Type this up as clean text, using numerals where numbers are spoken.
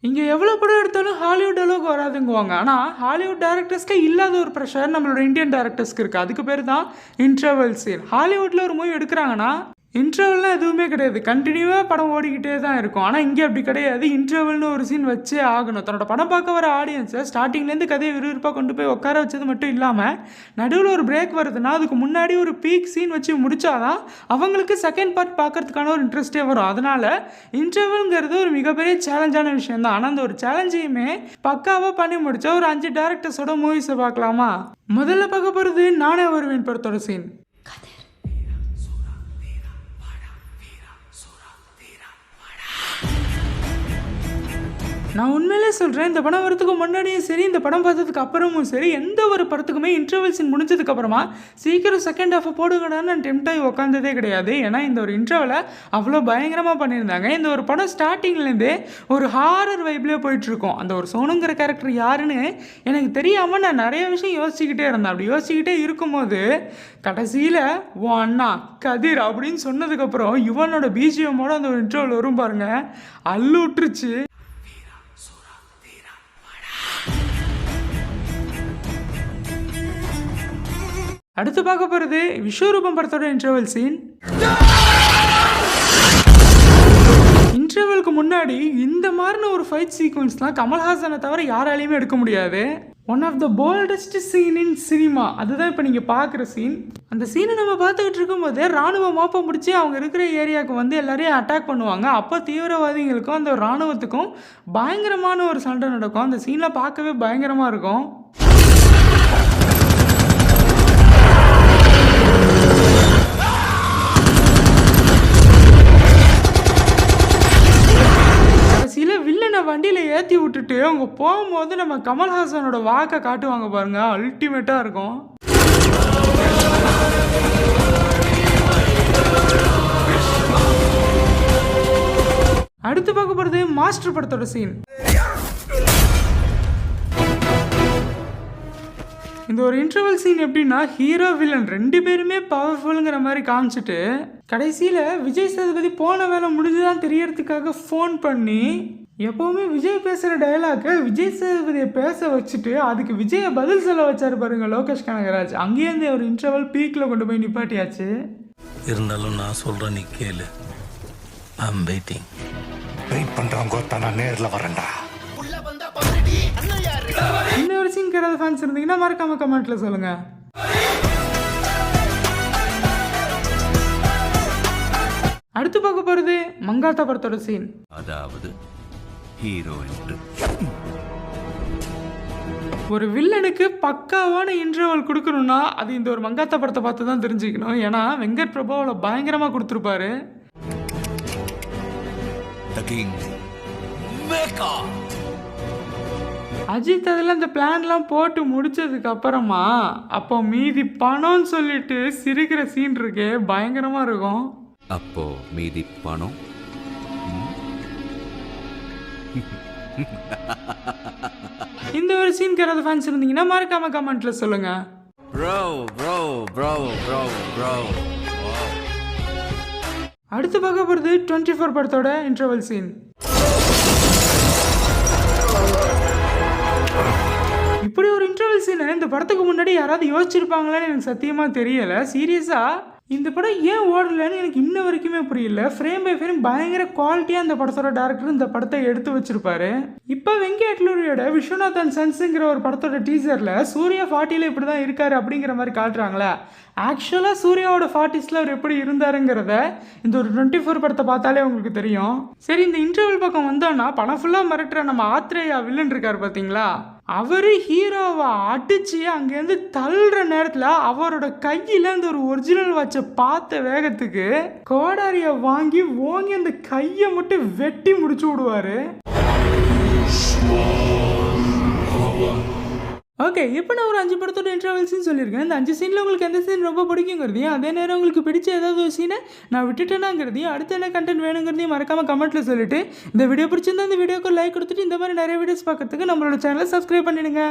இங்கே எவ்வளோ படம் எடுத்தாலும் ஹாலிவுட் அளவுக்கு வராதுங்குவாங்க. ஆனால் ஹாலிவுட் டேரக்டர்ஸ்க்கு இல்லாத ஒரு ப்ரெஷர் நம்மளோட இந்தியன் டேரக்டர்ஸ்க்கு இருக்குது. அதுக்கு பேர் தான் இன்டர்வல் சீன். ஹாலிவுட்டில் ஒரு மூவி எடுக்கிறாங்கன்னா இன்டர்வல்லாம் எதுவுமே கிடையாது, கண்டினியூவாக படம் ஓடிக்கிட்டே தான் இருக்கும். ஆனால் இங்கே அப்படி கிடையாது, இன்டர்வல்னு ஒரு சீன் வச்சே ஆகணும். தன்னோட படம் பார்க்க வர ஆடியன்ஸை ஸ்டார்டிங்லேருந்து கதையை விறுவிறுப்பாக கொண்டு போய் உட்கார வச்சது மட்டும் இல்லாமல் நடுவில் ஒரு பிரேக் வருதுன்னா அதுக்கு முன்னாடி ஒரு பீக் சீன் வச்சு முடிச்சாதான் அவங்களுக்கு செகண்ட் பார்ட் பார்க்கறதுக்கான ஒரு இன்ட்ரெஸ்ட்டே வரும். அதனால் இன்டர்வல்ங்கிறது ஒரு மிகப்பெரிய சேலஞ்சான விஷயம் தான். ஆனால் அந்த ஒரு சேலஞ்சையுமே பக்காவாக பண்ணி முடிச்சா ஒரு 5 டேரக்டர்ஸோட மூவிஸை பார்க்கலாமா? முதல்ல பார்க்க போகிறது நானே வருவேன் படத்தோட சீன். நான் உண்மையிலே சொல்கிறேன், இந்த படம் வரதுக்கு முன்னாடியும் சரி, இந்த படம் பார்த்ததுக்கு அப்புறமும் சரி, எந்த ஒரு படத்துக்குமே இன்டர்வல் சீன் முடிஞ்சதுக்கப்புறமா சீக்கிரம் செகண்ட் ஹாஃபை போடுங்கடான்னு நான் டெம்ட் ஆகி உட்காந்ததே கிடையாது. ஏன்னா இந்த ஒரு இன்டர்வலை அவ்வளோ பயங்கரமாக பண்ணியிருந்தாங்க. இந்த ஒரு படம் ஸ்டார்டிங்லேருந்தே ஒரு ஹாரர் வைப்லேயே போயிட்டுருக்கோம். அந்த ஒரு சோனுங்கிற கேரக்டர் யாருன்னு எனக்கு தெரியாமல் நான் நிறைய விஷயம் யோசிச்சுக்கிட்டே இருந்தேன். அப்படி யோசிச்சுக்கிட்டே இருக்கும்போது கடைசியில் ஓ அண்ணா கதிர் அப்படின்னு சொன்னதுக்கப்புறம் இவனோட பிஜிஎம்மோட அந்த ஒரு இன்டர்வல் வரும் பாருங்க, அல்லு விட்டுருச்சு. அடுத்து பார்க்க போகிறது விஸ்வரூபம் படத்தோட இன்டர்வல் சீன். இன்டர்வலுக்கு முன்னாடி இந்த மாதிரின ஒரு ஃபைட் சீக்வன்ஸ்லாம் கமல்ஹாசனை தவிர யாராலையுமே எடுக்க முடியாது. One of the boldest scene in cinema. அதுதான் இப்போ நீங்கள் பார்க்குற சீன். அந்த சீனை நம்ம பார்த்துக்கிட்டு இருக்கும்போதே ராணுவ மாப்பை முடிச்சு அவங்க இருக்கிற ஏரியாவுக்கு வந்து எல்லாரையும் அட்டாக் பண்ணுவாங்க. அப்போ தீவிரவாதிகளுக்கும் அந்த ராணுவத்துக்கும் பயங்கரமான ஒரு சண்டை நடக்கும். அந்த சீனில் பார்க்கவே பயங்கரமாக இருக்கும். வண்டியில் ஏற்றி விட்டுட்டு அவங்க போகும்போது நம்ம கமல்ஹாசனோட வாக்கை காட்டுவாங்க பாருங்க, அல்டிமேட்டாக இருக்கும். அடுத்து பார்க்க போகிறது மாஸ்டர் படத்தோட சீன். இந்த ஒரு இன்டர்வல் சீன் எப்படின்னா ஹீரோ வில்லன் 2 பேருமே பவர்ஃபுல்ங்கிற மாதிரி காமிச்சிட்டு கடைசியில் விஜய் சேதுபதி போன வேலை முடிஞ்சுதான் தெரியறதுக்காக ஃபோன் பண்ணி எப்போவுமே விஜய் பேசுகிற டயலாக்கை விஜய் சேதுபதியை பேச வச்சுட்டு அதுக்கு விஜயை பதில் சொல்ல வச்சாரு பாருங்க லோகேஷ் கனகராஜ். அங்கேருந்து ஒரு இன்டர்வல் பீக்கில் கொண்டு போய் நிப்பாட்டியாச்சு. இருந்தாலும் நான் சொல்கிறேன், நீ கேளு. I'm waiting. வெயிட் பண்ணுறவங்க நான் நேரில் வரேன்டா. இந்த ஒரு சீன் கேராத ஃபேன்ஸ் இருந்தீங்கன்னா மறக்காம கமெண்ட்ல சொல்லுங்க. அடுத்து பார்க்க போறது மங்காத்தா படத்தோட சீன். அதாவது ஹீரோ என்று ஒரு வில்லனுக்கு பக்காவான இன்டர்வல் கொடுக்கணும்னா அது இந்த ஒரு மங்காத்தா படத்தை பார்த்து தான் தெரிஞ்சுக்கணும். ஏன்னா வெங்கட் பிரபு அவ்வளோ பயங்கரமாக கொடுத்துருப்பாரு. அஜித் அதில் அந்த பிளான்லாம் போட்டு முடிச்சதுக்கு அப்புறமா அப்போ மீதி பணம்னு சொல்லிட்டு சிரிக்கிற சீன் இருக்கே, பயங்கரமா இருக்கும். அப்போ மீதி பணம் இந்த ஒரு சீன் கேராத ஃபேன்ஸ் இருந்தீங்கன்னா மறக்காம கமெண்ட்ல சொல்லுங்க. அடுத்து பார்க்க போகிறது 24 படத்தோட இன்டர்வல் சீன். இப்படி ஒரு இன்டர்வல் சீனை இந்த படத்துக்கு முன்னாடி யாராவது யோசிச்சிருப்பாங்களான்னு எனக்கு சத்தியமாக தெரியலை. சீரியஸாக இந்த படம் ஏன் ஓடலைன்னு எனக்கு இன்ன வரைக்குமே புரியல. ஃப்ரேம் பை ஃப்ரேம் பயங்கர குவாலிட்டியாக அந்த படத்தோட டேரக்டர் இந்த படத்தை எடுத்து வச்சிருப்பாரு. இப்போ வெங்கட்லூரியோட விஸ்வநாதன் சன்ஸுங்கிற ஒரு படத்தோட டீசரில் சூர்யா 40ல் இப்படி தான் இருக்காரு அப்படிங்கிற மாதிரி காட்டுறாங்களே. ஆக்சுவலாக சூர்யாவோட 40ஸ்ல அவர் எப்படி இருந்தாருங்கிறத இந்த ஒரு 24 படத்தை பார்த்தாலே உங்களுக்கு தெரியும். சரி, இந்த இன்டர்வல் பக்கம் வந்தோன்னா படம் ஃபுல்லாக மிரட்டுற நம்ம ஆத்ரேயா வில்லன் இருக்கார் பார்த்தீங்களா, அவர் ஹீரோவை அடிச்சு அங்கேருந்து தள்ளுற நேரத்தில் அவரோட கையில் அந்த ஒரு ஒரிஜினல் வாட்சை பார்த்த வேகத்துக்கு கோடாரியை வாங்கி ஓங்கி அந்த கையை மட்டும் வெட்டி முடிச்சு விடுவார். ஓகே, இப்போ நான் ஒரு 5 படத்தோட இன்டர்வல் சீன் சொல்லியிருக்கேன். இந்த 5 சீனில் உங்களுக்கு எந்த சீன் ரொம்ப பிடிக்குங்கிறதையும் அதே நேரம் உங்களுக்கு பிடிச்ச ஏதாவது ஒரு சீனை நான் விட்டுட்டேனாங்கிறதையும் அடுத்த என்ன கண்டென்ட் வேணுங்கிறதையும் மறக்காமல் கமெண்ட்டில் சொல்லிவிட்டு இந்த வீடியோ பிடிச்சிருந்தா இந்த வீடியோக்கு லைக் கொடுத்துட்டு இந்த மாதிரி நிறைய வீடியோஸ் பார்க்கறதுக்கு நம்மளோட சேனலை சப்ஸ்கிரைப் பண்ணிடுங்க.